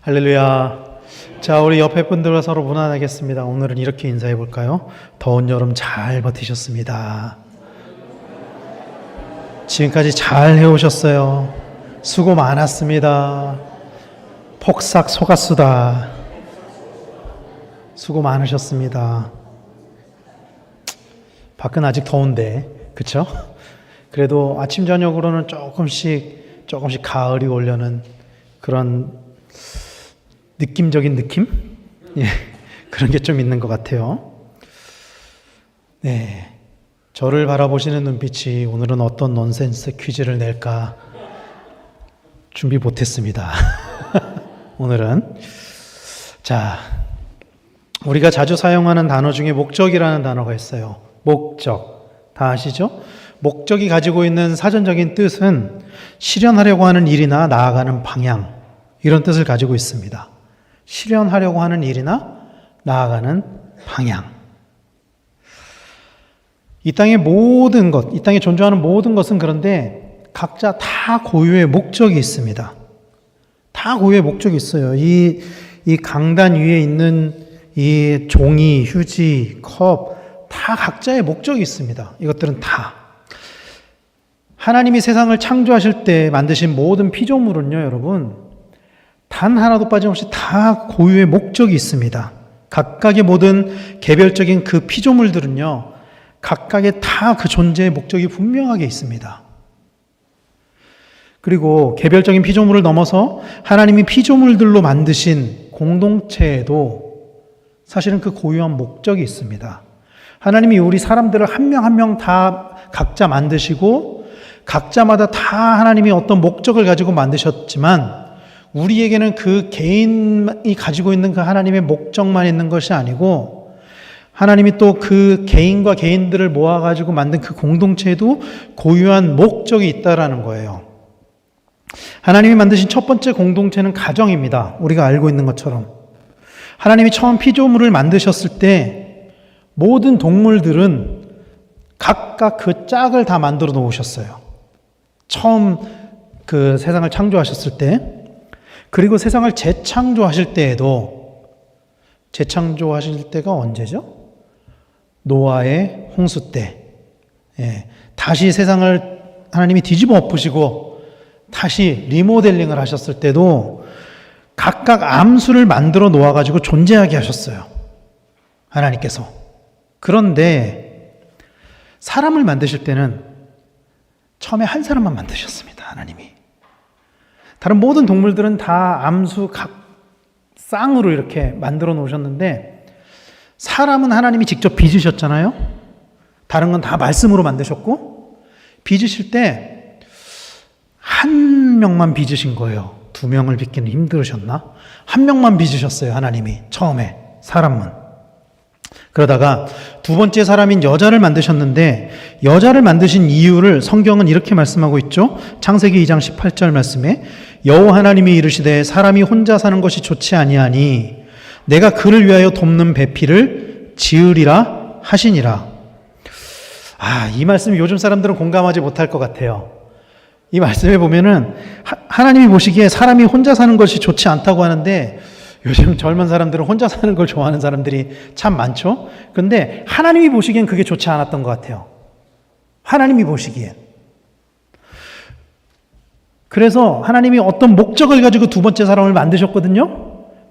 할렐루야. 자, 우리 옆에 분들과 서로 문안하겠습니다. 오늘은 이렇게 인사해 볼까요? 더운 여름 잘 버티셨습니다. 지금까지 잘 해오셨어요. 수고 많았습니다. 폭삭 속았수다. 수고 많으셨습니다. 밖은 아직 더운데, 그쵸? 그래도 아침 저녁으로는 조금씩 가을이 오려는 그런 느낌적인 느낌? 예, 그런 게 좀 있는 것 같아요. 네, 저를 바라보시는 눈빛이 오늘은 어떤 넌센스 퀴즈를 낼까 준비 못했습니다. 오늘은 자, 우리가 자주 사용하는 단어 중에 목적이라는 단어가 있어요. 목적, 다 아시죠? 목적이 가지고 있는 사전적인 뜻은 실현하려고 하는 일이나 나아가는 방향, 이런 뜻을 가지고 있습니다. 실현하려고 하는 일이나 나아가는 방향. 이 땅의 모든 것, 이 땅에 존재하는 모든 것은 그런데 각자 다 고유의 목적이 있습니다. 다 고유의 목적이 있어요. 이 강단 위에 있는 이 종이, 휴지, 컵, 다 각자의 목적이 있습니다. 이것들은 다. 하나님이 세상을 창조하실 때 만드신 모든 피조물은요, 여러분, 단 하나도 빠짐없이 다 고유의 목적이 있습니다. 각각의 모든 개별적인 그 피조물들은요, 각각의 다 그 존재의 목적이 분명하게 있습니다. 그리고 개별적인 피조물을 넘어서 하나님이 피조물들로 만드신 공동체에도 사실은 그 고유한 목적이 있습니다. 하나님이 우리 사람들을 한 명 한 명 다 각자 만드시고 각자마다 다 하나님이 어떤 목적을 가지고 만드셨지만 우리에게는 그 개인이 가지고 있는 그 하나님의 목적만 있는 것이 아니고 하나님이 또 그 개인과 개인들을 모아가지고 만든 그 공동체에도 고유한 목적이 있다라는 거예요. 하나님이 만드신 첫 번째 공동체는 가정입니다. 우리가 알고 있는 것처럼. 하나님이 처음 피조물을 만드셨을 때 모든 동물들은 각각 그 짝을 다 만들어 놓으셨어요. 처음 그 세상을 창조하셨을 때. 그리고 세상을 재창조하실 때에도, 재창조하실 때가 언제죠? 노아의 홍수 때. 예, 다시 세상을 하나님이 뒤집어 엎으시고 다시 리모델링을 하셨을 때도 각각 암수를 만들어 놓아가지고 존재하게 하셨어요. 하나님께서. 그런데 사람을 만드실 때는 처음에 한 사람만 만드셨습니다. 하나님이. 다른 모든 동물들은 다 암수 각 쌍으로 이렇게 만들어 놓으셨는데 사람은 하나님이 직접 빚으셨잖아요. 다른 건 다 말씀으로 만드셨고 빚으실 때 한 명만 빚으신 거예요. 두 명을 빚기는 힘들으셨나? 한 명만 빚으셨어요. 하나님이 처음에 사람은. 그러다가 두 번째 사람인 여자를 만드셨는데 여자를 만드신 이유를 성경은 이렇게 말씀하고 있죠. 창세기 2장 18절 말씀에 여호와 하나님이 이르시되 사람이 혼자 사는 것이 좋지 아니하니 내가 그를 위하여 돕는 배필을 지으리라 하시니라. 이 말씀이 요즘 사람들은 공감하지 못할 것 같아요. 이 말씀에 보면은 하나님이 보시기에 사람이 혼자 사는 것이 좋지 않다고 하는데 요즘 젊은 사람들은 혼자 사는 걸 좋아하는 사람들이 참 많죠. 그런데 하나님이 보시기엔 그게 좋지 않았던 것 같아요. 하나님이 보시기엔. 그래서 하나님이 어떤 목적을 가지고 두 번째 사람을 만드셨거든요.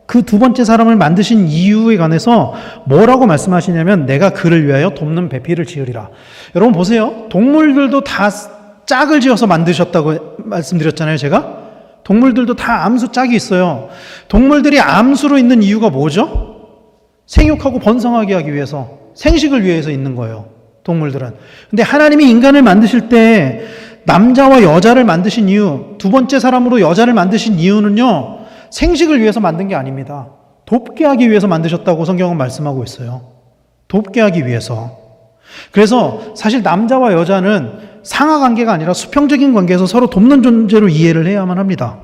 그 두 번째 사람을 만드신 이유에 관해서 뭐라고 말씀하시냐면 내가 그를 위하여 돕는 배필을 지으리라. 여러분 보세요. 동물들도 다 짝을 지어서 만드셨다고 말씀드렸잖아요. 제가. 동물들도 다 암수 짝이 있어요. 동물들이 암수로 있는 이유가 뭐죠? 생육하고 번성하게 하기 위해서, 생식을 위해서 있는 거예요. 동물들은. 근데 하나님이 인간을 만드실 때 남자와 여자를 만드신 이유, 두 번째 사람으로 여자를 만드신 이유는요, 생식을 위해서 만든 게 아닙니다. 돕게 하기 위해서 만드셨다고 성경은 말씀하고 있어요. 돕게 하기 위해서. 그래서 사실 남자와 여자는 상하 관계가 아니라 수평적인 관계에서 서로 돕는 존재로 이해를 해야만 합니다.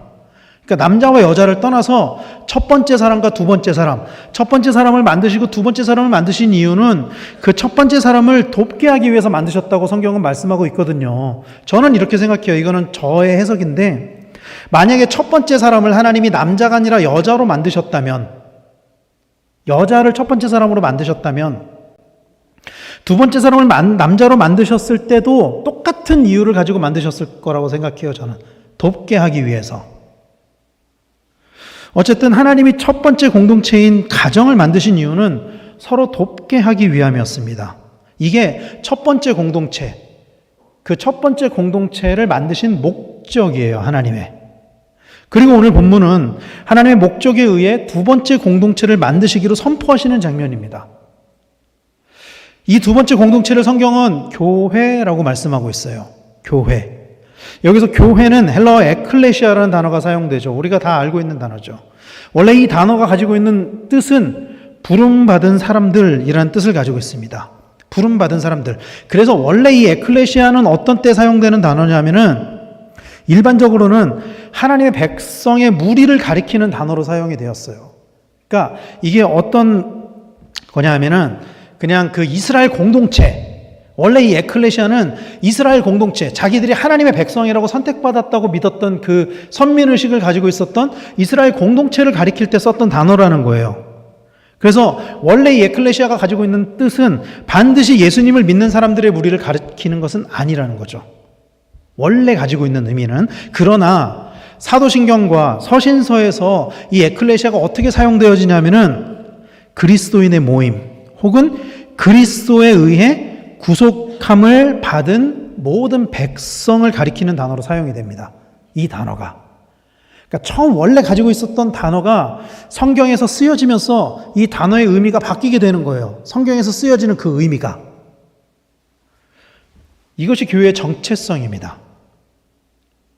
그러니까 남자와 여자를 떠나서 첫 번째 사람과 두 번째 사람, 첫 번째 사람을 만드시고 두 번째 사람을 만드신 이유는 그 첫 번째 사람을 돕게 하기 위해서 만드셨다고 성경은 말씀하고 있거든요. 저는 이렇게 생각해요. 이거는 저의 해석인데 만약에 첫 번째 사람을 하나님이 남자가 아니라 여자로 만드셨다면, 여자를 첫 번째 사람으로 만드셨다면, 두 번째 사람을 남자로 만드셨을 때도 똑같은 이유를 가지고 만드셨을 거라고 생각해요, 저는. 돕게 하기 위해서. 어쨌든 하나님이 첫 번째 공동체인 가정을 만드신 이유는 서로 돕게 하기 위함이었습니다. 이게 첫 번째 공동체, 그 첫 번째 공동체를 만드신 목적이에요, 하나님의. 그리고 오늘 본문은 하나님의 목적에 의해 두 번째 공동체를 만드시기로 선포하시는 장면입니다. 이 두 번째 공동체를 성경은 교회라고 말씀하고 있어요. 교회. 여기서 교회는 헬라어 에클레시아라는 단어가 사용되죠. 우리가 다 알고 있는 단어죠. 원래 이 단어가 가지고 있는 뜻은 부름받은 사람들이라는 뜻을 가지고 있습니다. 부름받은 사람들. 그래서 원래 이 에클레시아는 어떤 때 사용되는 단어냐면은 일반적으로는 하나님의 백성의 무리를 가리키는 단어로 사용이 되었어요. 그러니까 이게 어떤 거냐 하면은 그냥 그 이스라엘 공동체, 원래 이 에클레시아는 이스라엘 공동체, 자기들이 하나님의 백성이라고 선택받았다고 믿었던 그 선민의식을 가지고 있었던 이스라엘 공동체를 가리킬 때 썼던 단어라는 거예요. 그래서 원래 이 에클레시아가 가지고 있는 뜻은 반드시 예수님을 믿는 사람들의 무리를 가리키는 것은 아니라는 거죠. 원래 가지고 있는 의미는. 그러나 사도신경과 서신서에서 이 에클레시아가 어떻게 사용되어지냐면은 그리스도인의 모임 혹은 그리스도에 의해 구속함을 받은 모든 백성을 가리키는 단어로 사용이 됩니다. 이 단어가. 그러니까 처음 원래 가지고 있었던 단어가 성경에서 쓰여지면서 이 단어의 의미가 바뀌게 되는 거예요. 성경에서 쓰여지는 그 의미가. 이것이 교회의 정체성입니다.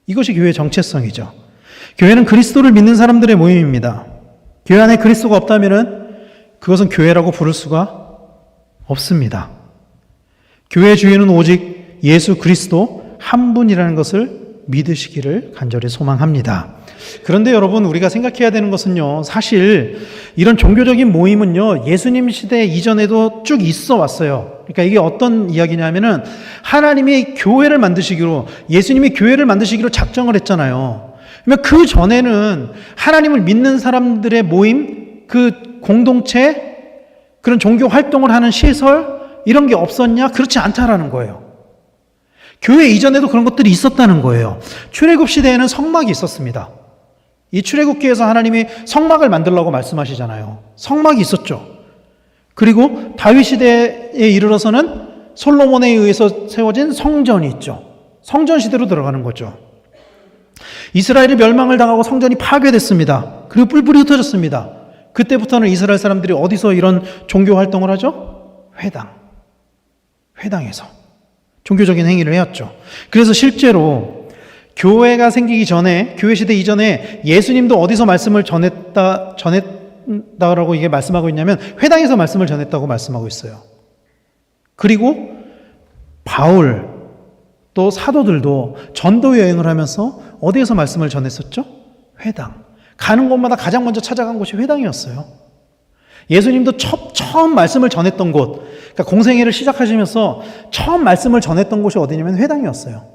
이것이 교회의 정체성이죠. 교회는 그리스도를 믿는 사람들의 모임입니다. 교회 안에 그리스도가 없다면은 그것은 교회라고 부를 수가 없습니다. 교회의 주인은 오직 예수 그리스도 한 분이라는 것을 믿으시기를 간절히 소망합니다. 그런데 여러분, 우리가 생각해야 되는 것은요, 사실 이런 종교적인 모임은요, 예수님 시대 이전에도 쭉 있어 왔어요. 그러니까 이게 어떤 이야기냐면은 하나님이 교회를 만드시기로, 예수님이 교회를 만드시기로 작정을 했잖아요. 그러면 그 전에는 하나님을 믿는 사람들의 모임, 그 공동체, 그런 종교 활동을 하는 시설, 이런 게 없었냐? 그렇지 않다라는 거예요. 교회 이전에도 그런 것들이 있었다는 거예요. 출애굽 시대에는 성막이 있었습니다. 이 출애굽기에서 하나님이 성막을 만들라고 말씀하시잖아요. 성막이 있었죠. 그리고 다윗 시대에 이르러서는 솔로몬에 의해서 세워진 성전이 있죠. 성전 시대로 들어가는 거죠. 이스라엘이 멸망을 당하고 성전이 파괴됐습니다. 그리고 뿔뿔이 흩어졌습니다. 그때부터는 이스라엘 사람들이 어디서 이런 종교 활동을 하죠? 회당에서 종교적인 행위를 해왔죠. 그래서 실제로 교회가 생기기 전에, 교회 시대 이전에 예수님도 어디서 말씀을 전했다라고 이게 말씀하고 있냐면 회당에서 말씀을 전했다고 말씀하고 있어요. 그리고 바울 또 사도들도 전도 여행을 하면서 어디에서 말씀을 전했었죠? 회당. 가는 곳마다 가장 먼저 찾아간 곳이 회당이었어요. 예수님도 처음 말씀을 전했던 곳, 그러니까 공생애를 시작하시면서 처음 말씀을 전했던 곳이 어디냐면 회당이었어요.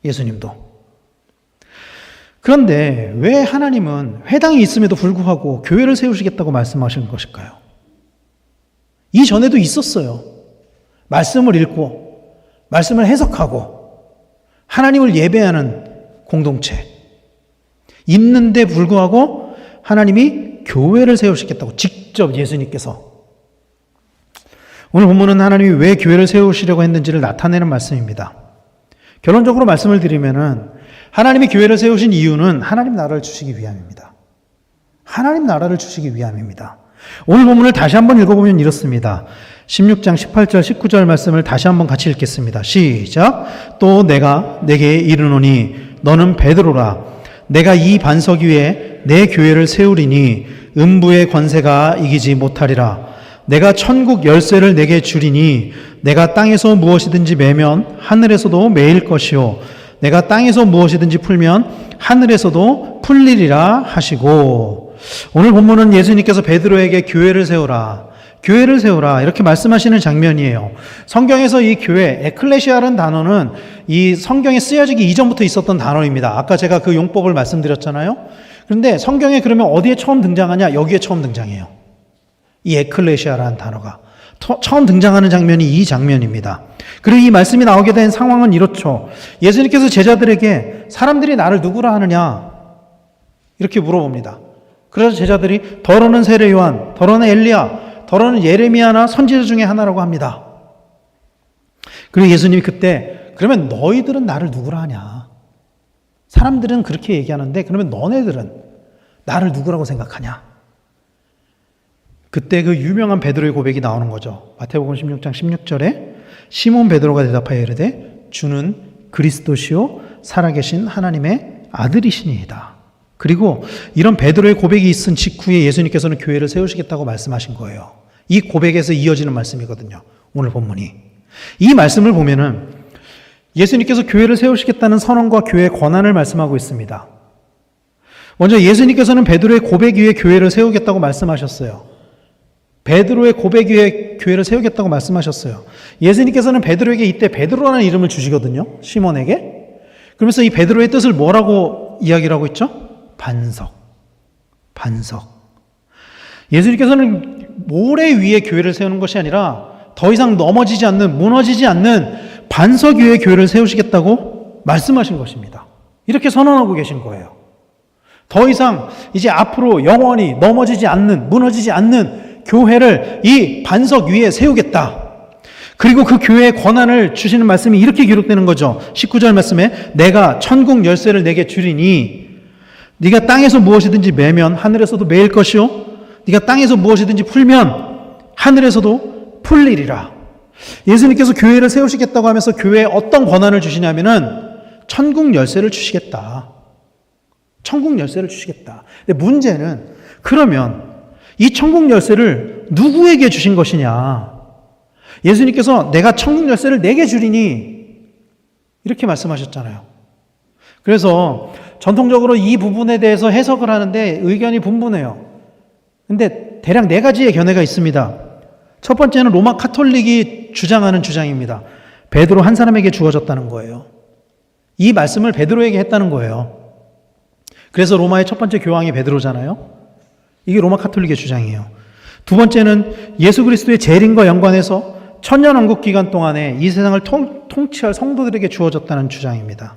예수님도. 그런데 왜 하나님은 회당이 있음에도 불구하고 교회를 세우시겠다고 말씀하신 것일까요? 이전에도 있었어요. 말씀을 읽고, 말씀을 해석하고, 하나님을 예배하는 공동체. 있는데 불구하고 하나님이 교회를 세우시겠다고 직접 예수님께서. 오늘 본문은 하나님이 왜 교회를 세우시려고 했는지를 나타내는 말씀입니다. 결론적으로 말씀을 드리면은 하나님이 교회를 세우신 이유는 하나님 나라를 주시기 위함입니다. 하나님 나라를 주시기 위함입니다. 오늘 본문을 다시 한번 읽어보면 이렇습니다. 16장 18절 19절 말씀을 다시 한번 같이 읽겠습니다. 시작. 또 내가 내게 이르노니 너는 베드로라. 내가 이 반석 위에 내 교회를 세우리니 음부의 권세가 이기지 못하리라. 내가 천국 열쇠를 내게 주리니 내가 땅에서 무엇이든지 매면 하늘에서도 매일 것이요 내가 땅에서 무엇이든지 풀면 하늘에서도 풀리리라 하시고. 오늘 본문은 예수님께서 베드로에게 교회를 세우라, 교회를 세우라 이렇게 말씀하시는 장면이에요. 성경에서 이 교회, 에클레시아라는 단어는 이 성경에 쓰여지기 이전부터 있었던 단어입니다. 아까 제가 그 용법을 말씀드렸잖아요. 그런데 성경에 그러면 어디에 처음 등장하냐? 여기에 처음 등장해요. 이 에클레시아라는 단어가 처음 등장하는 장면이 이 장면입니다. 그리고 이 말씀이 나오게 된 상황은 이렇죠. 예수님께서 제자들에게 사람들이 나를 누구라 하느냐 이렇게 물어봅니다. 그래서 제자들이 더러는 세례 요한, 더러는 엘리야, 더러는 예레미야나 선지자 중에 하나라고 합니다. 그리고 예수님이 그때 그러면 너희들은 나를 누구라 하냐? 사람들은 그렇게 얘기하는데 그러면 너네들은 나를 누구라고 생각하냐? 그때 그 유명한 베드로의 고백이 나오는 거죠. 마태복음 16장 16절에 시몬 베드로가 대답하여 이르되 주는 그리스도시요 살아계신 하나님의 아들이시니이다. 그리고 이런 베드로의 고백이 있은 직후에 예수님께서는 교회를 세우시겠다고 말씀하신 거예요. 이 고백에서 이어지는 말씀이거든요. 오늘 본문이. 이 말씀을 보면은 예수님께서 교회를 세우시겠다는 선언과 교회의 권한을 말씀하고 있습니다. 먼저 예수님께서는 베드로의 고백 위에 교회를 세우겠다고 말씀하셨어요. 베드로의 고백 위에 교회를 세우겠다고 말씀하셨어요. 예수님께서는 베드로에게 이때 베드로라는 이름을 주시거든요. 시몬에게. 그러면서 이 베드로의 뜻을 뭐라고 이야기를 하고 있죠? 반석. 예수님께서는 모래 위에 교회를 세우는 것이 아니라 더 이상 넘어지지 않는, 무너지지 않는 반석 위에 교회를 세우시겠다고 말씀하신 것입니다. 이렇게 선언하고 계신 거예요. 더 이상 이제 앞으로 영원히 넘어지지 않는, 무너지지 않는 교회를 이 반석 위에 세우겠다. 그리고 그 교회의 권한을 주시는 말씀이 이렇게 기록되는 거죠. 19절 말씀에 내가 천국 열쇠를 내게 주리니 네가 땅에서 무엇이든지 매면 하늘에서도 매일 것이요 네가 땅에서 무엇이든지 풀면 하늘에서도 풀리리라. 예수님께서 교회를 세우시겠다고 하면서 교회에 어떤 권한을 주시냐면은 천국 열쇠를 주시겠다. 천국 열쇠를 주시겠다. 근데 문제는 그러면 이 천국 열쇠를 누구에게 주신 것이냐? 예수님께서 내가 천국 열쇠를 내게 주리니 이렇게 말씀하셨잖아요. 그래서 전통적으로 이 부분에 대해서 해석을 하는데 의견이 분분해요. 근데 대략 4가지의 견해가 있습니다. 첫 번째는 로마 카톨릭이 주장하는 주장입니다. 베드로 한 사람에게 주어졌다는 거예요. 이 말씀을 베드로에게 했다는 거예요. 그래서 로마의 첫 번째 교황이 베드로잖아요. 이게 로마 카톨릭의 주장이에요. 두 번째는 예수 그리스도의 재림과 연관해서 천년왕국 기간 동안에 이 세상을 통치할 성도들에게 주어졌다는 주장입니다.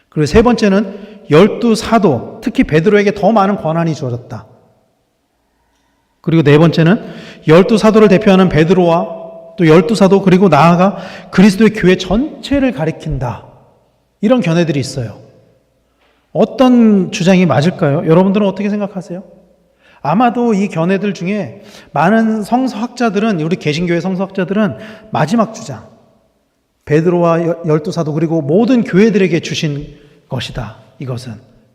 그리고 세 번째는 12사도, 특히 베드로에게 더 많은 권한이 주어졌다. 그리고 네 번째는 12사도를 대표하는 베드로와 또 12사도 그리고 나아가 그리스도의 교회 전체를 가리킨다. 이런 견해들이 있어요. 어떤 주장이 맞을까요? 여러분들은 어떻게 생각하세요? 아마도 이 견해들 중에 많은 성서학자들은, 우리 개신교회 성서학자들은 마지막 주장, 베드로와 12사도 그리고 모든 교회들에게 주신 것이다. 이것은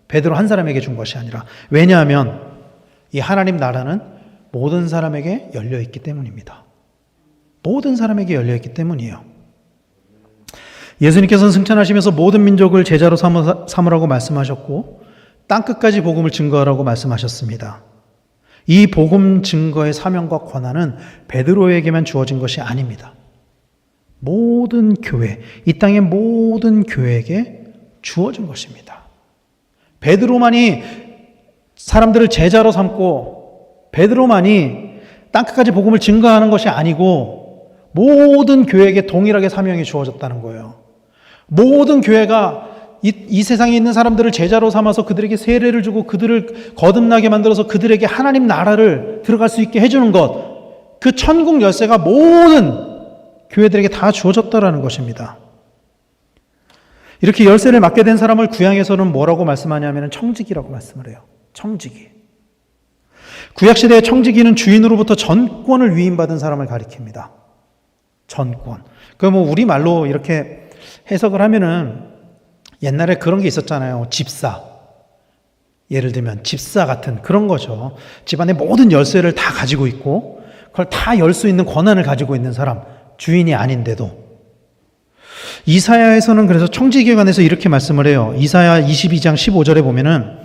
베드로 한 사람에게 준 것이 아니라, 왜냐하면 이 하나님 나라는 모든 사람에게 열려있기 때문입니다. 모든 사람에게 열려있기 때문이에요. 예수님께서는 승천하시면서 모든 민족을 제자로 삼으라고 말씀하셨고 땅끝까지 복음을 증거하라고 말씀하셨습니다. 이 복음 증거의 사명과 권한은 베드로에게만 주어진 것이 아닙니다. 모든 교회, 이 땅의 모든 교회에게 주어진 것입니다. 베드로만이 사람들을 제자로 삼고 베드로만이 땅끝까지 복음을 증거하는 것이 아니고 모든 교회에게 동일하게 사명이 주어졌다는 거예요. 모든 교회가 이 세상에 있는 사람들을 제자로 삼아서 그들에게 세례를 주고 그들을 거듭나게 만들어서 그들에게 하나님 나라를 들어갈 수 있게 해주는 것, 그 천국 열쇠가 모든 교회들에게 다 주어졌다라는 것입니다. 이렇게 열쇠를 맡게 된 사람을 구약에서는 뭐라고 말씀하냐면 청지기라고 말씀을 해요. 청지기. 구약시대의 청지기는 주인으로부터 전권을 위임받은 사람을 가리킵니다. 전권. 우리말로 이렇게 해석을 하면은 옛날에 그런 게 있었잖아요. 집사. 예를 들면 집사 같은 그런 거죠. 집안의 모든 열쇠를 다 가지고 있고 그걸 다 열 수 있는 권한을 가지고 있는 사람. 주인이 아닌데도. 이사야에서는 그래서 청지기에 관해서 이렇게 말씀을 해요. 이사야 22장 15절에 보면은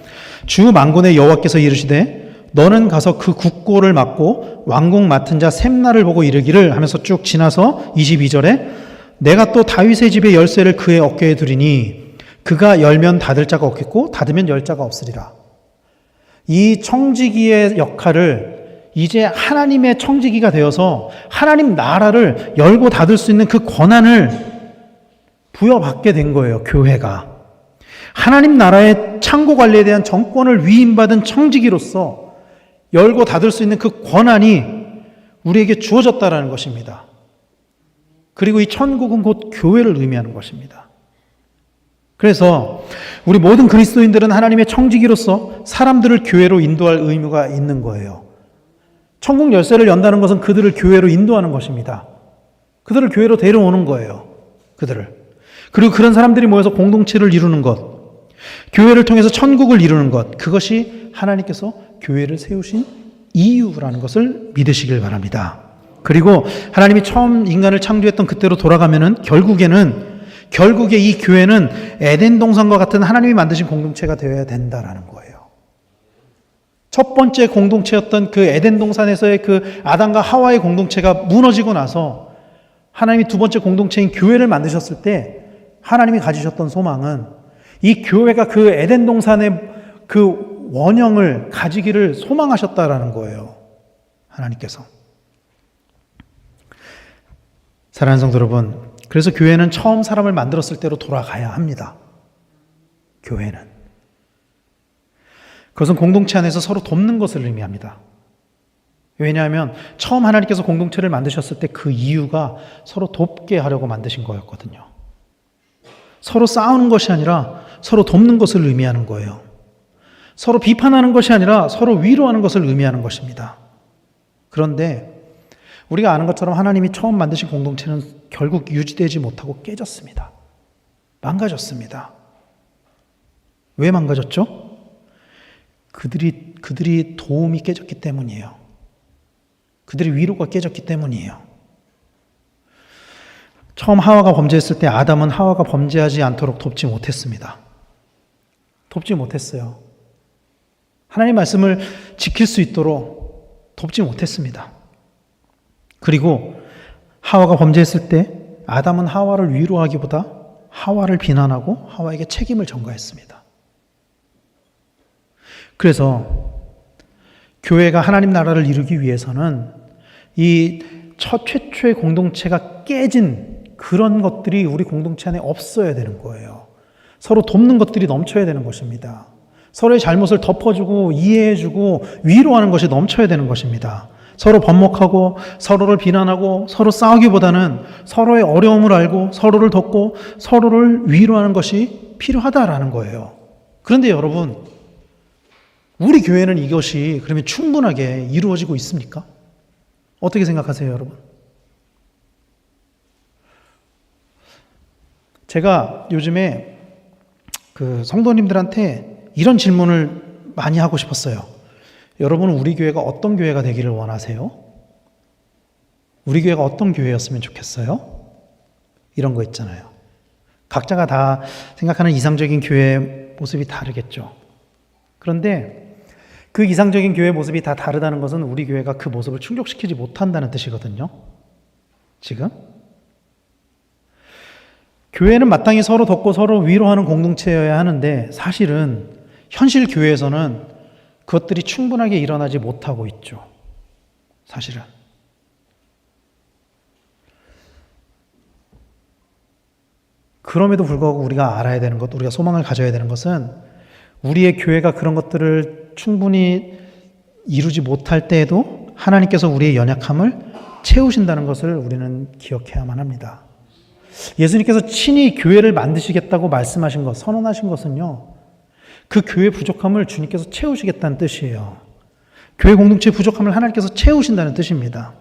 주 만군의 여호와께서 이르시되 너는 가서 그 국고를 맡고 왕궁 맡은 자 셈나를 보고 이르기를 하면서 쭉 지나서 22절에 내가 또 다윗의 집의 열쇠를 그의 어깨에 두리니 그가 열면 닫을 자가 없겠고 닫으면 열 자가 없으리라. 이 청지기의 역할을 이제 하나님의 청지기가 되어서 하나님 나라를 열고 닫을 수 있는 그 권한을 부여받게 된 거예요. 교회가. 하나님 나라의 창고 관리에 대한 정권을 위임받은 청지기로서 열고 닫을 수 있는 그 권한이 우리에게 주어졌다라는 것입니다. 그리고 이 천국은 곧 교회를 의미하는 것입니다. 그래서 우리 모든 그리스도인들은 하나님의 청지기로서 사람들을 교회로 인도할 의무가 있는 거예요. 천국 열쇠를 연다는 것은 그들을 교회로 인도하는 것입니다. 그들을 교회로 데려오는 거예요. 그들을. 그리고 그런 사람들이 모여서 공동체를 이루는 것, 교회를 통해서 천국을 이루는 것, 그것이 하나님께서 교회를 세우신 이유라는 것을 믿으시길 바랍니다. 그리고 하나님이 처음 인간을 창조했던 그때로 돌아가면은 결국에 이 교회는 에덴 동산과 같은 하나님이 만드신 공동체가 되어야 된다라는 거예요. 첫 번째 공동체였던 그 에덴 동산에서의 그 아담과 하와의 공동체가 무너지고 나서 하나님이 두 번째 공동체인 교회를 만드셨을 때 하나님이 가지셨던 소망은 이 교회가 그 에덴 동산의 그 원형을 가지기를 소망하셨다라는 거예요. 하나님께서. 사랑하는 성도 여러분, 그래서 교회는 처음 사람을 만들었을 때로 돌아가야 합니다. 교회는. 그것은 공동체 안에서 서로 돕는 것을 의미합니다. 왜냐하면 처음 하나님께서 공동체를 만드셨을 때 그 이유가 서로 돕게 하려고 만드신 거였거든요. 서로 싸우는 것이 아니라 서로 돕는 것을 의미하는 거예요. 서로 비판하는 것이 아니라 서로 위로하는 것을 의미하는 것입니다. 그런데 우리가 아는 것처럼 하나님이 처음 만드신 공동체는 결국 유지되지 못하고 깨졌습니다. 망가졌습니다. 왜 망가졌죠? 그들이 도움이 깨졌기 때문이에요. 그들의 위로가 깨졌기 때문이에요. 처음 하와가 범죄했을 때 아담은 하와가 범죄하지 않도록 돕지 못했습니다. 돕지 못했어요. 하나님의 말씀을 지킬 수 있도록 돕지 못했습니다. 그리고 하와가 범죄했을 때 아담은 하와를 위로하기보다 하와를 비난하고 하와에게 책임을 전가했습니다. 그래서 교회가 하나님 나라를 이루기 위해서는 이 최초의 공동체가 깨진 그런 것들이 우리 공동체 안에 없어야 되는 거예요. 서로 돕는 것들이 넘쳐야 되는 것입니다. 서로의 잘못을 덮어주고 이해해주고 위로하는 것이 넘쳐야 되는 것입니다. 서로 번목하고 서로를 비난하고 서로 싸우기보다는 서로의 어려움을 알고 서로를 돕고 서로를 위로하는 것이 필요하다라는 거예요. 그런데 여러분, 우리 교회는 이것이 그러면 충분하게 이루어지고 있습니까? 어떻게 생각하세요, 여러분? 제가 요즘에 그 성도님들한테 이런 질문을 많이 하고 싶었어요. 여러분은 우리 교회가 어떤 교회가 되기를 원하세요? 우리 교회가 어떤 교회였으면 좋겠어요? 이런 거 있잖아요. 각자가 다 생각하는 이상적인 교회 모습이 다르겠죠. 그런데 그 이상적인 교회 모습이 다 다르다는 것은 우리 교회가 그 모습을 충족시키지 못한다는 뜻이거든요. 지금. 교회는 마땅히 서로 돕고 서로 위로하는 공동체여야 하는데 사실은 현실 교회에서는 그것들이 충분하게 일어나지 못하고 있죠. 사실은. 그럼에도 불구하고 우리가 알아야 되는 것, 우리가 소망을 가져야 되는 것은 우리의 교회가 그런 것들을 충분히 이루지 못할 때에도 하나님께서 우리의 연약함을 채우신다는 것을 우리는 기억해야만 합니다. 예수님께서 친히 교회를 만드시겠다고 말씀하신 것, 선언하신 것은요, 그 교회 부족함을 주님께서 채우시겠다는 뜻이에요. 교회 공동체의 부족함을 하나님께서 채우신다는 뜻입니다.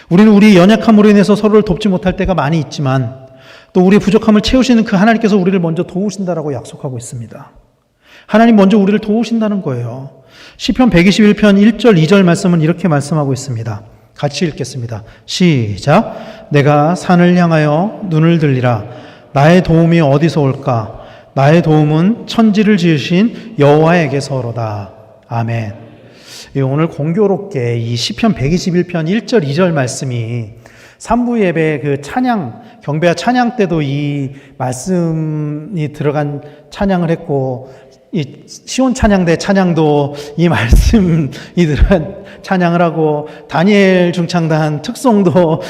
우리는 우리의 연약함으로 인해서 서로를 돕지 못할 때가 많이 있지만 또 우리의 부족함을 채우시는 그 하나님께서 우리를 먼저 도우신다라고 약속하고 있습니다. 하나님 먼저 우리를 도우신다는 거예요. 시편 121편 1절 2절 말씀은 이렇게 말씀하고 있습니다. 같이 읽겠습니다. 시작. 내가 산을 향하여 눈을 들리라. 나의 도움이 어디서 올까? 나의 도움은 천지를 지으신 여호와에게서로다. 아멘. 오늘 공교롭게 이 시편 121편 1절 2절 말씀이 3부 예배 그 찬양, 경배와 찬양 때도 이 말씀이 들어간 찬양을 했고, 이 시온 찬양대 찬양도 이 말씀이 들어간 찬양을 하고, 다니엘 중창단 특송도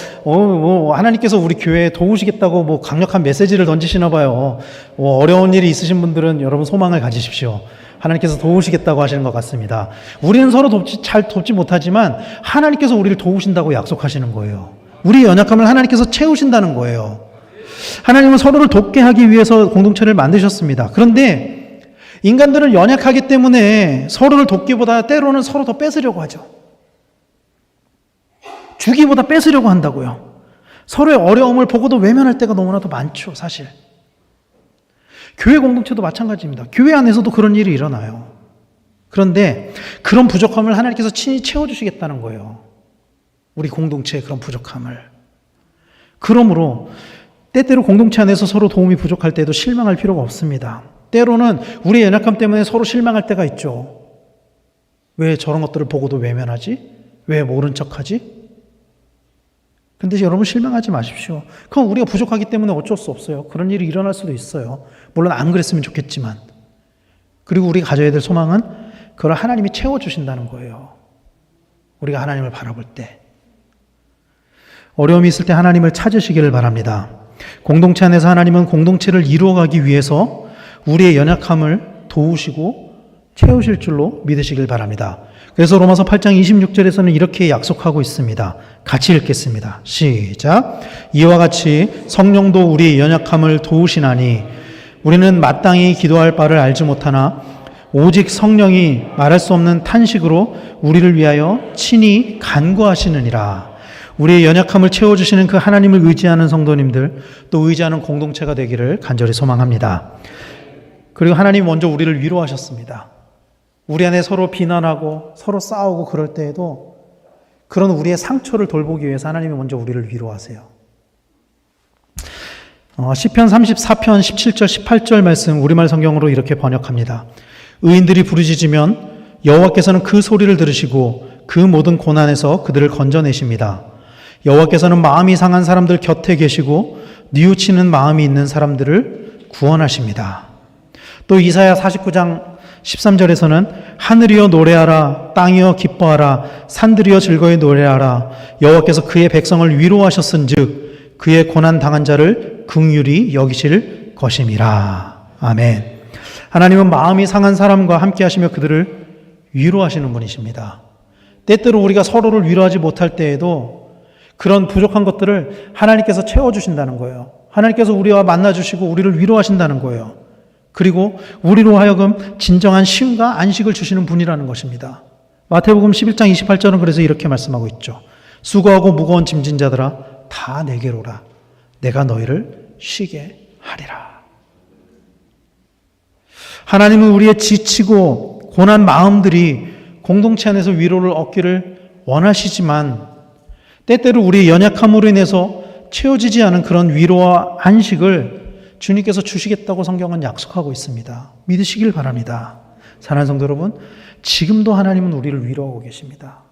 하나님께서 우리 교회에 도우시겠다고 강력한 메시지를 던지시나 봐요. 어려운 일이 있으신 분들은 여러분 소망을 가지십시오. 하나님께서 도우시겠다고 하시는 것 같습니다. 우리는 서로 잘 돕지 못하지만 하나님께서 우리를 도우신다고 약속하시는 거예요. 우리의 연약함을 하나님께서 채우신다는 거예요. 하나님은 서로를 돕게 하기 위해서 공동체를 만드셨습니다. 그런데 인간들은 연약하기 때문에 서로를 돕기보다 때로는 서로 더 뺏으려고 하죠. 주기보다 뺏으려고 한다고요. 서로의 어려움을 보고도 외면할 때가 너무나도 많죠, 사실. 교회 공동체도 마찬가지입니다. 교회 안에서도 그런 일이 일어나요. 그런데 그런 부족함을 하나님께서 친히 채워주시겠다는 거예요. 우리 공동체의 그런 부족함을. 그러므로 때때로 공동체 안에서 서로 도움이 부족할 때도 실망할 필요가 없습니다. 때로는 우리의 연약함 때문에 서로 실망할 때가 있죠. 왜 저런 것들을 보고도 외면하지? 왜 모른 척하지? 근데 여러분 실망하지 마십시오. 그건 우리가 부족하기 때문에 어쩔 수 없어요. 그런 일이 일어날 수도 있어요. 물론 안 그랬으면 좋겠지만. 그리고 우리가 가져야 될 소망은 그걸 하나님이 채워주신다는 거예요. 우리가 하나님을 바라볼 때. 어려움이 있을 때 하나님을 찾으시기를 바랍니다. 공동체 안에서 하나님은 공동체를 이루어가기 위해서 우리의 연약함을 도우시고 채우실 줄로 믿으시길 바랍니다. 그래서 로마서 8장 26절에서는 이렇게 약속하고 있습니다. 같이 읽겠습니다. 시작. 이와 같이 성령도 우리의 연약함을 도우시나니 우리는 마땅히 기도할 바를 알지 못하나 오직 성령이 말할 수 없는 탄식으로 우리를 위하여 친히 간구하시느니라. 우리의 연약함을 채워주시는 그 하나님을 의지하는 성도님들, 또 의지하는 공동체가 되기를 간절히 소망합니다. 그리고 하나님이 먼저 우리를 위로하셨습니다. 우리 안에 서로 비난하고 서로 싸우고 그럴 때에도 그런 우리의 상처를 돌보기 위해서 하나님이 먼저 우리를 위로하세요. 시편 34편 17절 18절 말씀 우리말 성경으로 이렇게 번역합니다. 의인들이 부르짖으면 여호와께서는 그 소리를 들으시고 그 모든 고난에서 그들을 건져내십니다. 여호와께서는 마음이 상한 사람들 곁에 계시고 뉘우치는 마음이 있는 사람들을 구원하십니다. 또 이사야 49장 13절에서는 하늘이여 노래하라, 땅이여 기뻐하라, 산들이여 즐거이 노래하라. 여호와께서 그의 백성을 위로하셨은즉 그의 고난 당한 자를 긍휼히 여기실 것임이라. 아멘. 하나님은 마음이 상한 사람과 함께 하시며 그들을 위로하시는 분이십니다. 때때로 우리가 서로를 위로하지 못할 때에도 그런 부족한 것들을 하나님께서 채워주신다는 거예요. 하나님께서 우리와 만나주시고 우리를 위로하신다는 거예요. 그리고 우리로 하여금 진정한 쉼과 안식을 주시는 분이라는 것입니다. 마태복음 11장 28절은 그래서 이렇게 말씀하고 있죠. 수고하고 무거운 짐진 자들아 다 내게로 오라. 내가 너희를 쉬게 하리라. 하나님은 우리의 지치고 고난 마음들이 공동체 안에서 위로를 얻기를 원하시지만 때때로 우리의 연약함으로 인해서 채워지지 않은 그런 위로와 안식을 주님께서 주시겠다고 성경은 약속하고 있습니다. 믿으시길 바랍니다. 사랑하는 성도 여러분, 지금도 하나님은 우리를 위로하고 계십니다.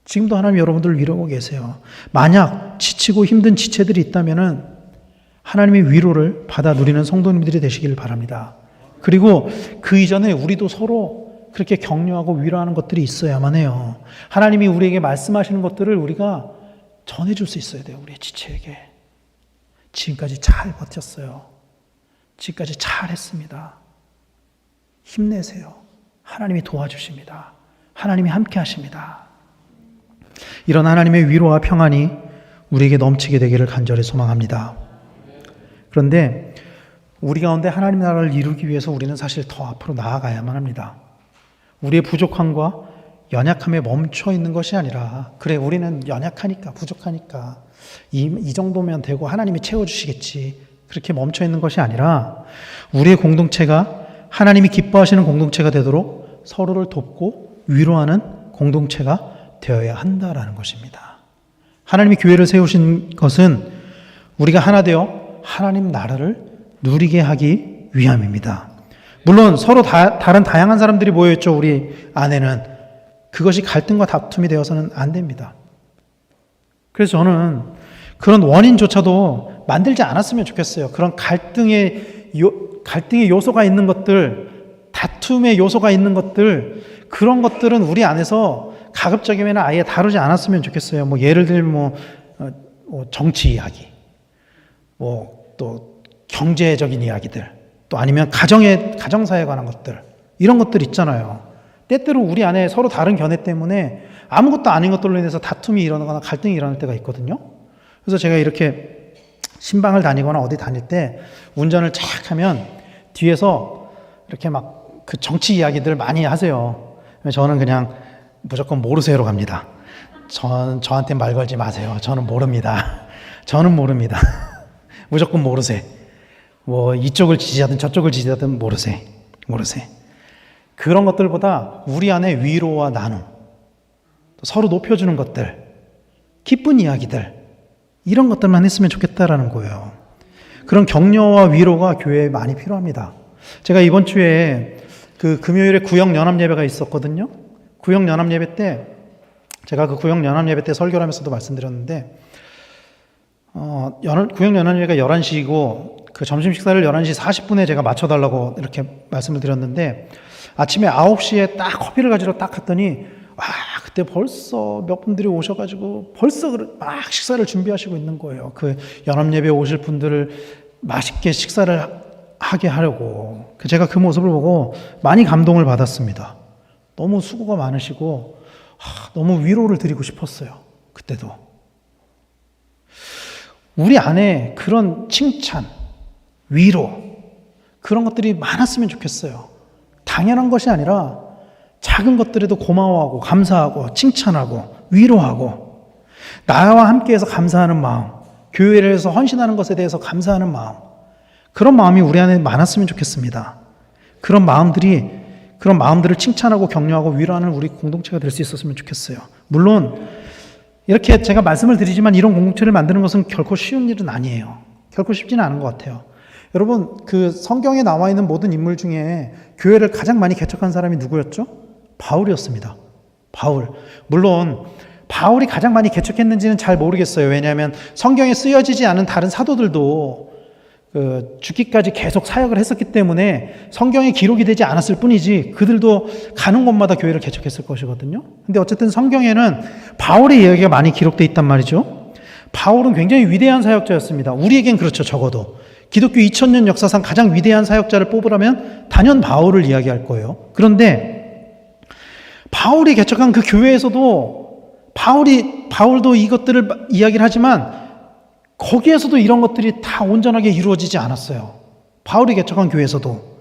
지금도 하나님 여러분들을 위로하고 계세요. 만약 지치고 힘든 지체들이 있다면 하나님의 위로를 받아 누리는 성도님들이 되시길 바랍니다. 그리고 그 이전에 우리도 서로 그렇게 격려하고 위로하는 것들이 있어야만 해요. 하나님이 우리에게 말씀하시는 것들을 우리가 전해줄 수 있어야 돼요. 우리의 지체에게. 지금까지 잘 버텼어요. 지금까지 잘 했습니다. 힘내세요. 하나님이 도와주십니다. 하나님이 함께 하십니다. 이런 하나님의 위로와 평안이 우리에게 넘치게 되기를 간절히 소망합니다. 그런데 우리 가운데 하나님 나라를 이루기 위해서 우리는 사실 더 앞으로 나아가야만 합니다. 우리의 부족함과 연약함에 멈춰 있는 것이 아니라 그래 우리는 연약하니까 부족하니까 이 정도면 되고 하나님이 채워주시겠지 그렇게 멈춰 있는 것이 아니라 우리의 공동체가 하나님이 기뻐하시는 공동체가 되도록 서로를 돕고 위로하는 공동체가 되어야 한다라는 것입니다. 하나님이 교회를 세우신 것은 우리가 하나 되어 하나님 나라를 누리게 하기 위함입니다. 물론 서로 다른 다양한 사람들이 모여있죠. 우리 안에는 그것이 갈등과 다툼이 되어서는 안 됩니다. 그래서 저는 그런 원인조차도 만들지 않았으면 좋겠어요. 그런 갈등의 요소가 있는 것들, 다툼의 요소가 있는 것들, 그런 것들은 우리 안에서 가급적이면 아예 다루지 않았으면 좋겠어요. 뭐 예를 들면 정치 이야기, 또 경제적인 이야기들, 또 아니면 가정사에 관한 것들, 이런 것들 있잖아요. 때때로 우리 안에 서로 다른 견해 때문에 아무것도 아닌 것들로 인해서 다툼이 일어나거나 갈등이 일어날 때가 있거든요. 그래서 제가 이렇게 신방을 다니거나 어디 다닐 때 운전을 착 하면 뒤에서 이렇게 막 그 정치 이야기들 많이 하세요. 저는 그냥 무조건 모르세요로 갑니다. 저한테 말 걸지 마세요. 저는 모릅니다. 저는 모릅니다. 무조건 모르세. 뭐 이쪽을 지지하든 저쪽을 지지하든 모르세. 그런 것들보다 우리 안에 위로와 나눔, 서로 높여주는 것들, 기쁜 이야기들, 이런 것들만 했으면 좋겠다라는 거예요. 그런 격려와 위로가 교회에 많이 필요합니다. 제가 이번 주에 그 금요일에 구역연합예배가 있었거든요. 구역연합예배 때 제가 그 구역연합예배 때 설교를 하면서도 말씀드렸는데 구역연합예배가 11시이고 그 점심 식사를 11시 40분에 제가 맞춰달라고 이렇게 말씀을 드렸는데 아침에 9시에 딱 커피를 가지러 딱 갔더니 그때 벌써 몇 분들이 오셔가지고 벌써 막 식사를 준비하시고 있는 거예요. 그 연합예배 오실 분들을 맛있게 식사를 하게 하려고. 제가 그 모습을 보고 많이 감동을 받았습니다. 너무 수고가 많으시고 너무 위로를 드리고 싶었어요. 그때도. 우리 안에 그런 칭찬, 위로, 그런 것들이 많았으면 좋겠어요. 당연한 것이 아니라 작은 것들에도 고마워하고 감사하고 칭찬하고 위로하고 나와 함께해서 감사하는 마음, 교회를 위해서 헌신하는 것에 대해서 감사하는 마음, 그런 마음이 우리 안에 많았으면 좋겠습니다. 그런 마음들을 칭찬하고 격려하고 위로하는 우리 공동체가 될 수 있었으면 좋겠어요. 물론 이렇게 제가 말씀을 드리지만 이런 공동체를 만드는 것은 결코 쉬운 일은 아니에요. 결코 쉽지는 않은 것 같아요. 여러분, 그 성경에 나와 있는 모든 인물 중에 교회를 가장 많이 개척한 사람이 누구였죠? 바울이었습니다. 바울. 물론 바울이 가장 많이 개척했는지는 잘 모르겠어요. 왜냐하면 성경에 쓰여지지 않은 다른 사도들도 죽기까지 계속 사역을 했었기 때문에 성경에 기록이 되지 않았을 뿐이지 그들도 가는 곳마다 교회를 개척했을 것이거든요. 근데 어쨌든 성경에는 바울의 이야기가 많이 기록되어 있단 말이죠. 바울은 굉장히 위대한 사역자였습니다. 우리에겐 그렇죠. 적어도 기독교 2000년 역사상 가장 위대한 사역자를 뽑으라면 단연 바울을 이야기할 거예요. 그런데 바울이 개척한 그 교회에서도 바울도 이것들을 이야기를 하지만 거기에서도 이런 것들이 다 온전하게 이루어지지 않았어요. 바울이 개척한 교회에서도.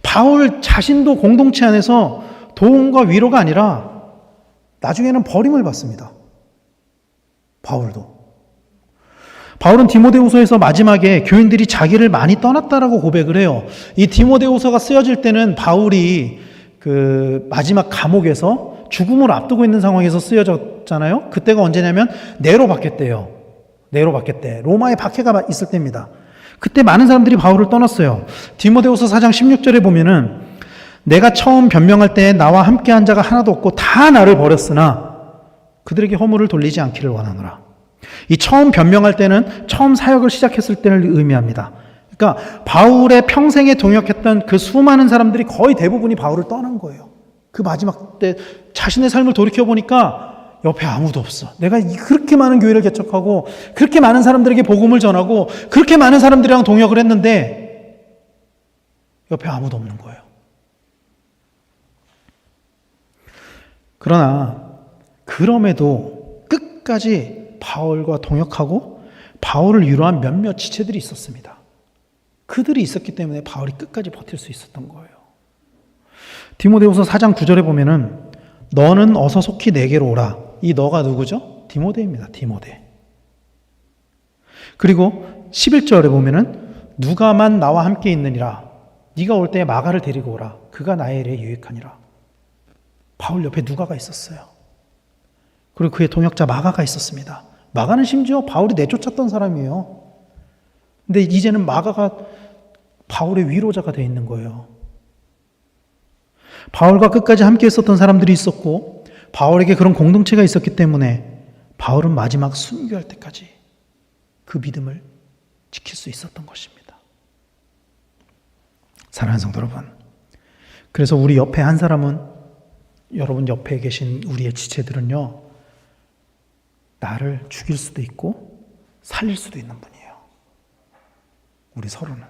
바울 자신도 공동체 안에서 도움과 위로가 아니라 나중에는 버림을 받습니다. 바울은 디모데후서에서 마지막에 교인들이 자기를 많이 떠났다라고 고백을 해요. 이 디모데후서가 쓰여질 때는 바울이 그 마지막 감옥에서 죽음을 앞두고 있는 상황에서 쓰여졌잖아요. 그때가 언제냐면 네로 박했대요. 로마에 박해가 있을 때입니다. 그때 많은 사람들이 바울을 떠났어요. 디모데후서 4장 16절에 보면은 내가 처음 변명할 때 나와 함께한 자가 하나도 없고 다 나를 버렸으나 그들에게 허물을 돌리지 않기를 원하노라. 이 처음 변명할 때는 처음 사역을 시작했을 때를 의미합니다. 그러니까 바울의 평생에 동역했던 그 수많은 사람들이 거의 대부분이 바울을 떠난 거예요. 그 마지막 때 자신의 삶을 돌이켜보니까 옆에 아무도 없어. 내가 그렇게 많은 교회를 개척하고 그렇게 많은 사람들에게 복음을 전하고 그렇게 많은 사람들이랑 동역을 했는데 옆에 아무도 없는 거예요. 그러나 그럼에도 끝까지 바울과 동역하고 바울을 위로한 몇몇 지체들이 있었습니다. 그들이 있었기 때문에 바울이 끝까지 버틸 수 있었던 거예요. 디모데후서 4장 9절에 보면은 너는 어서 속히 내게로 오라. 이 너가 누구죠? 디모데입니다. 디모데. 그리고 11절에 보면은 누가만 나와 함께 있느니라. 네가 올 때 마가를 데리고 오라. 그가 나의 일에 유익하니라. 바울 옆에 누가가 있었어요. 그리고 그의 동역자 마가가 있었습니다. 마가는 심지어 바울이 내쫓았던 사람이에요. 근데 이제는 마가가 바울의 위로자가 되어 있는 거예요. 바울과 끝까지 함께 했었던 사람들이 있었고 바울에게 그런 공동체가 있었기 때문에 바울은 마지막 순교할 때까지 그 믿음을 지킬 수 있었던 것입니다. 사랑하는 성도 여러분, 그래서 우리 옆에 한 사람은, 여러분 옆에 계신 우리의 지체들은요, 나를 죽일 수도 있고 살릴 수도 있는 분이에요. 우리 서로는.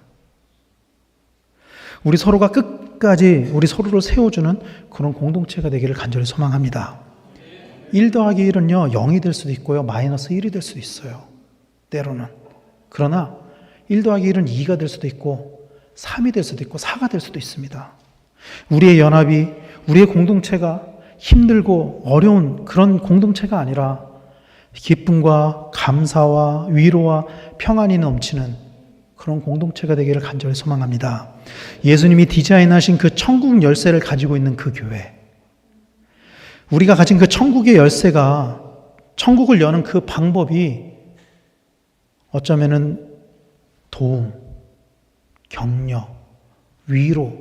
우리 서로가 끝까지 우리 서로를 세워주는 그런 공동체가 되기를 간절히 소망합니다. 1 더하기 1은요 0이 될 수도 있고요 마이너스 1이 될 수도 있어요, 때로는. 그러나 1 더하기 1은 2가 될 수도 있고 3이 될 수도 있고 4가 될 수도 있습니다. 우리의 연합이, 우리의 공동체가 힘들고 어려운 그런 공동체가 아니라 기쁨과 감사와 위로와 평안이 넘치는 그런 공동체가 되기를 간절히 소망합니다. 예수님이 디자인하신 그 천국 열쇠를 가지고 있는 그 교회, 우리가 가진 그 천국의 열쇠가, 천국을 여는 그 방법이 어쩌면은 도움, 격려, 위로,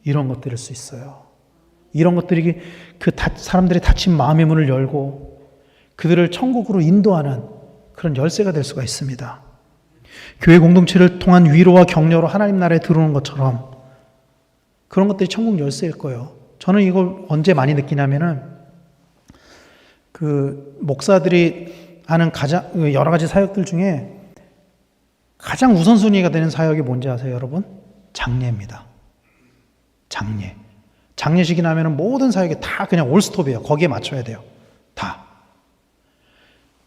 이런 것들일 수 있어요. 이런 것들이 그 사람들의 닫힌 마음의 문을 열고 그들을 천국으로 인도하는 그런 열쇠가 될 수가 있습니다. 교회 공동체를 통한 위로와 격려로 하나님 나라에 들어오는 것처럼 그런 것들이 천국 열쇠일 거예요. 저는 이걸 언제 많이 느끼냐면은 그 목사들이 하는 여러 가지 사역들 중에 가장 우선순위가 되는 사역이 뭔지 아세요, 여러분? 장례입니다. 장례. 장례식이 나면은 모든 사역이 다 그냥 올스톱이에요. 거기에 맞춰야 돼요. 다.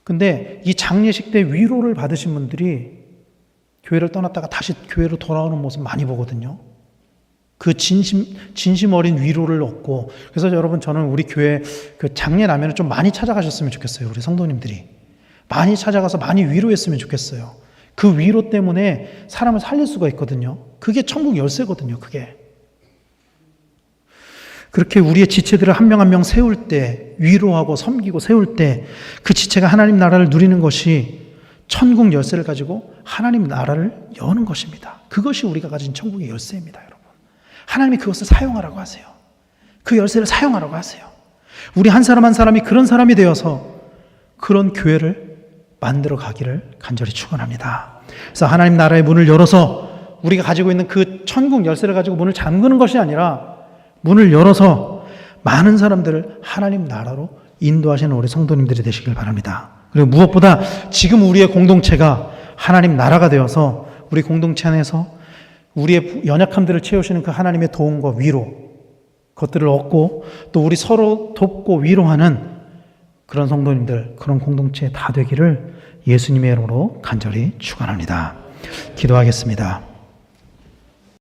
근데 이 장례식 때 위로를 받으신 분들이 교회를 떠났다가 다시 교회로 돌아오는 모습 많이 보거든요. 그 진심 어린 위로를 얻고. 그래서 여러분, 저는 우리 교회 그 장례 나면은 좀 많이 찾아가셨으면 좋겠어요. 우리 성도님들이. 많이 찾아가서 많이 위로했으면 좋겠어요. 그 위로 때문에 사람을 살릴 수가 있거든요. 그게 천국 열쇠거든요, 그게. 그렇게 우리의 지체들을 한 명 한 명 세울 때, 위로하고 섬기고 세울 때 그 지체가 하나님 나라를 누리는 것이 천국 열쇠를 가지고 하나님 나라를 여는 것입니다. 그것이 우리가 가진 천국의 열쇠입니다, 여러분. 하나님이 그것을 사용하라고 하세요. 그 열쇠를 사용하라고 하세요. 우리 한 사람 한 사람이 그런 사람이 되어서 그런 교회를 만들어 가기를 간절히 축원합니다. 그래서 하나님 나라의 문을 열어서 우리가 가지고 있는 그 천국 열쇠를 가지고 문을 잠그는 것이 아니라 문을 열어서 많은 사람들을 하나님 나라로 인도하시는 우리 성도님들이 되시길 바랍니다. 그리고 무엇보다 지금 우리의 공동체가 하나님 나라가 되어서 우리 공동체 안에서 우리의 연약함들을 채우시는 그 하나님의 도움과 위로, 그것들을 얻고 또 우리 서로 돕고 위로하는 그런 성도님들, 그런 공동체 다 되기를 예수님의 이름으로 간절히 축원합니다. 기도하겠습니다.